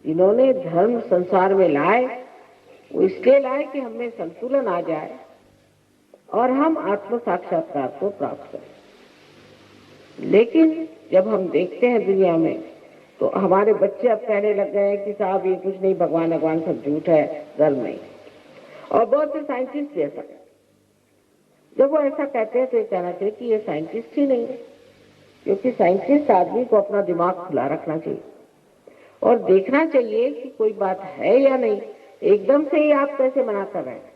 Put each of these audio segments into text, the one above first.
जिन्होंने धर्म संसार में लाए वो इसलिए लाए कि हमें संतुलन आ जाए और हम आत्म साक्षात्कार को प्राप्त करें। लेकिन जब हम देखते हैं दुनिया में तो हमारे बच्चे अब कहने लग गए हैं कि साहब ये कुछ नहीं, भगवान भगवान सब झूठ है, धर्म नहीं। और बहुत से साइंटिस्ट भी ऐसा कहते हैं। जब वो ऐसा कहते हैं तो ये कहना चाहिए कि ये साइंटिस्ट ही नहीं है, क्योंकि साइंटिस्ट आदमी को अपना दिमाग खुला रखना चाहिए और देखना चाहिए कि कोई बात है या नहीं। एकदम से ही आप कैसे मना कर रहे हैं?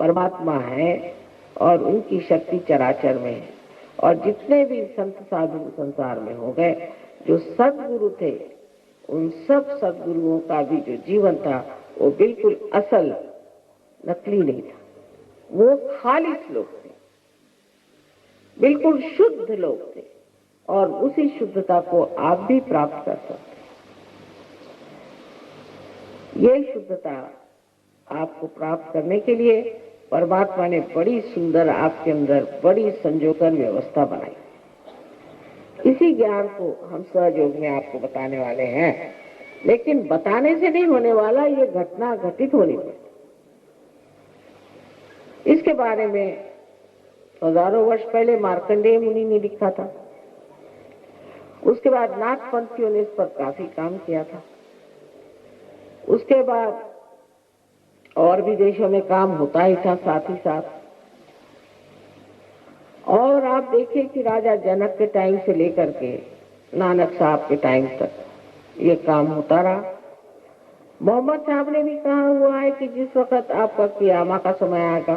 परमात्मा है और उनकी शक्ति चराचर में है। और जितने भी संत साधु संसार में हो गए, जो सद्गुरु थे, उन सब सद्गुरुओं का भी जो जीवन था वो बिल्कुल असल, नकली नहीं था। वो खालिस लोग थे, बिल्कुल शुद्ध लोग थे और उसी शुद्धता को आप भी प्राप्त कर सकते हैं। ये शुद्धता आपको प्राप्त करने के लिए परमात्मा ने बड़ी सुंदर आपके अंदर बड़ी संजोकर व्यवस्था बनाई। इसी ज्ञान को हम सहयोग में आपको बताने वाले हैं, लेकिन बताने से नहीं होने वाला, ये घटना घटित होनी पड़ती। इसके बारे में हजारों वर्ष पहले मार्कंडेय मुनि ने लिखा था। उसके बाद नाथ पंथियों ने इस पर काफी काम किया था। उसके बाद और भी देशों में काम होता ही था साथ ही साथ। और आप देखिए कि राजा जनक के टाइम से लेकर के नानक साहब के टाइम तक ये काम होता रहा। मोहम्मद साहब ने भी कहा हुआ है कि जिस वक्त आपका कियामा का समय आएगा,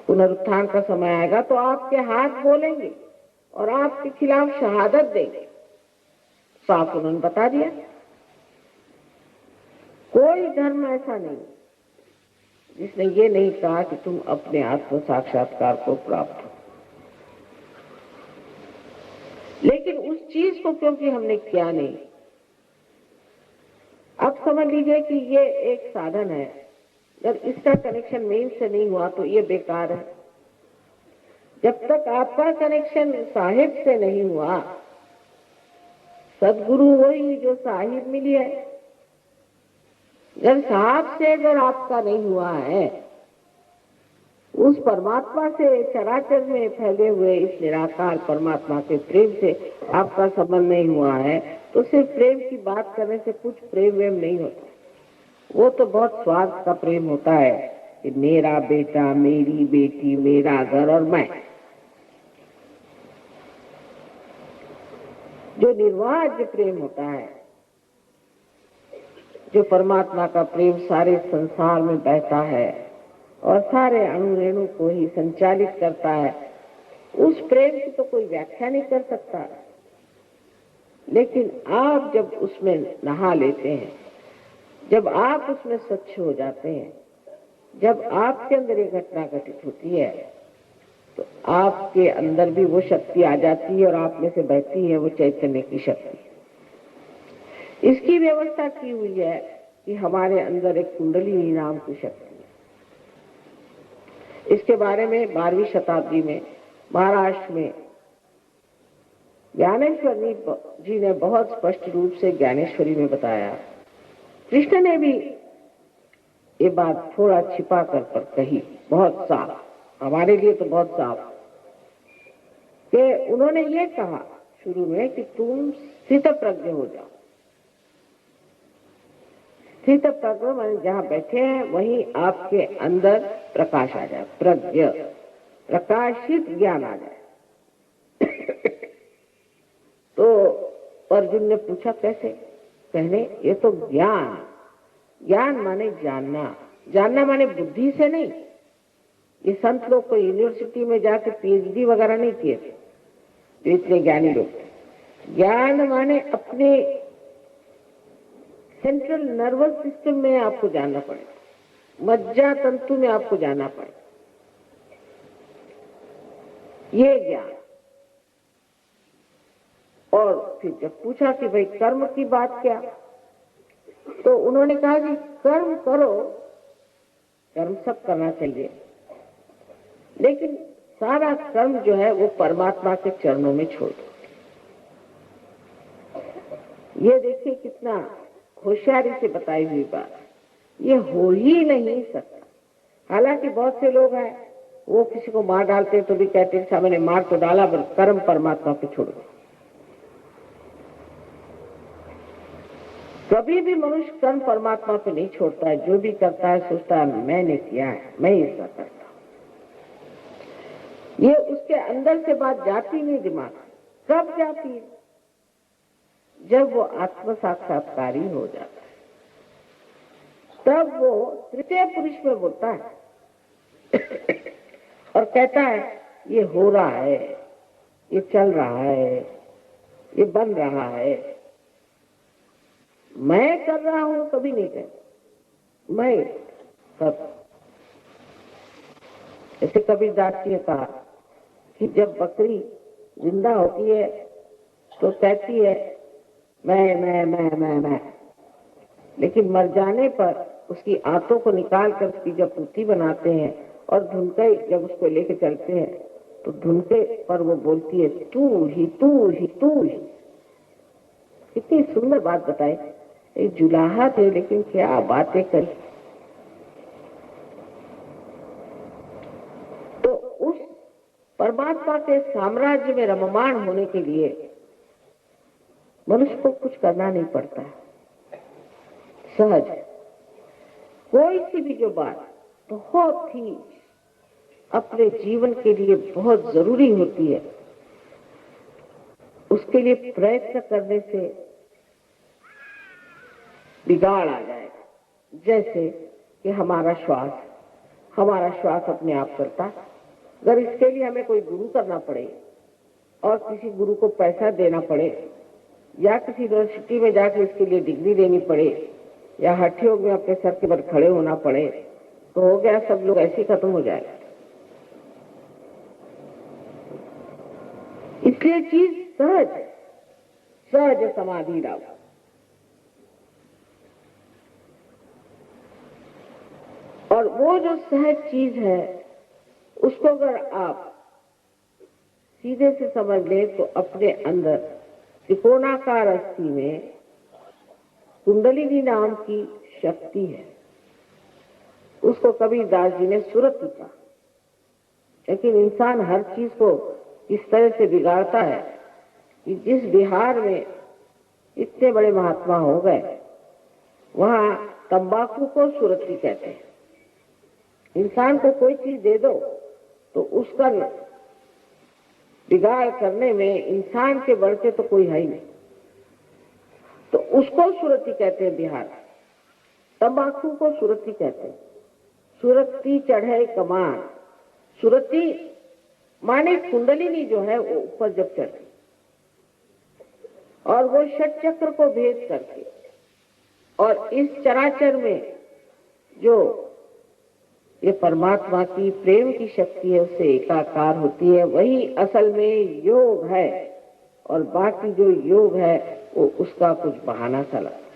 पुनरुत्थान का समय आएगा, तो आपके हाथ बोलेंगे और आपके खिलाफ शहादत देंगे। साफ उन्होंने बता दिया। कोई धर्म ऐसा नहीं जिसने ये नहीं कहा कि तुम अपने आत्म साक्षात्कार को प्राप्त हो। लेकिन उस चीज को क्योंकि हमने किया नहीं, अब समझ लीजिए कि ये एक साधन है। जब इसका कनेक्शन मेन से नहीं हुआ तो ये बेकार है। जब तक आपका कनेक्शन साहिब से नहीं हुआ, सदगुरु वही जो साहिब मिली है। जब साहब से अगर आपका नहीं हुआ है, उस परमात्मा से, चराचर में फैले हुए इस निराकार परमात्मा के प्रेम से आपका संबंध नहीं हुआ है, तो सिर्फ प्रेम की बात करने से कुछ प्रेम वेम नहीं होता। वो तो बहुत स्वार्थ का प्रेम होता है कि मेरा बेटा, मेरी बेटी, मेरा घर और मैं। जो निर्वाज्य प्रेम होता है, जो परमात्मा का प्रेम सारे संसार में बहता है और सारे अणु रेणु को ही संचालित करता है, उस प्रेम की तो कोई व्याख्या नहीं कर सकता। लेकिन आप जब उसमें नहा लेते हैं, जब आप उसमें स्वच्छ हो जाते हैं, जब आपके अंदर ये घटना घटित होती है, तो आपके अंदर भी वो शक्ति आ जाती है और आप में से बहती है वो चैतन्य की शक्ति। इसकी व्यवस्था की हुई है कि हमारे अंदर एक कुंडलिनी नाम की शक्ति है। इसके बारे में 12वीं शताब्दी में महाराष्ट्र में ज्ञानेश्वर जी ने बहुत स्पष्ट रूप से ज्ञानेश्वरी में बताया। कृष्ण ने भी ये बात थोड़ा छिपा कर कही, बहुत साफ, हमारे लिए तो बहुत साफ, कि उन्होंने ये कहा शुरू में कि तुम स्थित प्रज्ञ हो जाओ। स्थित प्रज्ञ माने जहाँ बैठे हैं वहीं आपके अंदर प्रकाश आ जाए, प्रज्ञ, प्रकाशित ज्ञान आ जाए। तो अर्जुन ने पूछा कैसे? कहने ये तो ज्ञान, ज्ञान माने जानना, जानना माने बुद्धि से नहीं। ये संत लोग को यूनिवर्सिटी में जाके पीएचडी वगैरह नहीं किए थे, जो इतने ज्ञानी लोग थे। ज्ञान माने अपने सेंट्रल नर्वस सिस्टम में आपको जानना पड़ेगा, मज्जा तंतु में आपको जाना पड़ेगा, ये ज्ञान। और फिर जब पूछा कि भाई कर्म की बात क्या, तो उन्होंने कहा कि कर्म करो, कर्म सब करना चाहिए, लेकिन सारा कर्म जो है वो परमात्मा के चरणों में छोड़ दो। ये देखिए कितना होशियारी से बताई हुई बात, ये हो ही नहीं सकता। हालांकि बहुत से लोग हैं वो किसी को मार डालते तो भी कहते हैं मैंने मार तो डाला पर कर्म परमात्मा पे छोड़ दो। कभी भी मनुष्य कर्म परमात्मा पे नहीं छोड़ता है, जो भी करता है सोचता है मैंने किया है, मैं ऐसा करता हूं। ये उसके अंदर से बात जाती नहीं दिमाग। कब जाती है? जब वो आत्म साक्षात्कारी हो जाता है, तब वो तृतीय पुरुष में बोलता है और कहता है ये हो रहा है, ये चल रहा है, ये बन रहा है। मैं कर रहा हूं कभी नहीं कहता, मैं सब। ऐसे कबीरदास जी ने कहा कि जब बकरी जिंदा होती है तो कहती है मैं, लेकिन मर जाने पर उसकी आंतों को निकाल कर उसकी जब पुट्ठी बनाते हैं और धुनके जब उसको लेके चलते हैं तो धुनके पर वो बोलती है तू ही तू ही तू ही। कितनी सुंदर बात बताई। एक जुलाहा थे लेकिन क्या बातें करी। तो उस परमात्मा के साम्राज्य में रममाण होने के लिए मनुष्य को कुछ करना नहीं पड़ता है, सहज। कोई सी भी जो बात बहुत ही अपने जीवन के लिए बहुत जरूरी होती है, उसके लिए प्रयत्न करने से बिगाड़ आ जाएगा। जैसे कि हमारा श्वास अपने आप चलता। अगर इसके लिए हमें कोई गुरु करना पड़े और किसी गुरु को पैसा देना पड़े या किसी यूनिवर्सिटी में जाकर इसके लिए डिग्री देनी पड़े या हठ योग में अपने सर के पर खड़े होना पड़े तो हो गया, सब लोग ऐसे खत्म हो जाएगा। इसलिए चीज सहज समाधि लाओ। और वो जो सहज चीज है उसको अगर आप सीधे से समझ ले तो अपने अंदर त्रिकोणाकार अस्थि में कुंडलिनी नाम की शक्ति है। उसको कबीरदास जी ने सुरत कहा। लेकिन इंसान हर चीज को इस तरह से बिगाड़ता है कि जिस बिहार में इतने बड़े महात्मा हो गए वहां तंबाकू को सुरती कहते हैं। इंसान को कोई चीज दे दो तो उसका बिगाड़ करने में इंसान के बढ़ के तो कोई है ही नहीं, तो उसको सुरती कहते हैं बिहार। तंबाकू को सुरती कहते हैं। सुरती चढ़े कमान, सुरती माने कुंडलिनी जो है वो ऊपर जब चढ़े और वो षट चक्र को भेद करके और इस चराचर में जो ये परमात्मा की प्रेम की शक्ति है उससे एकाकार होती है, वही असल में योग है। और बाकी जो योग है वो उसका कुछ बहाना सा लगता है।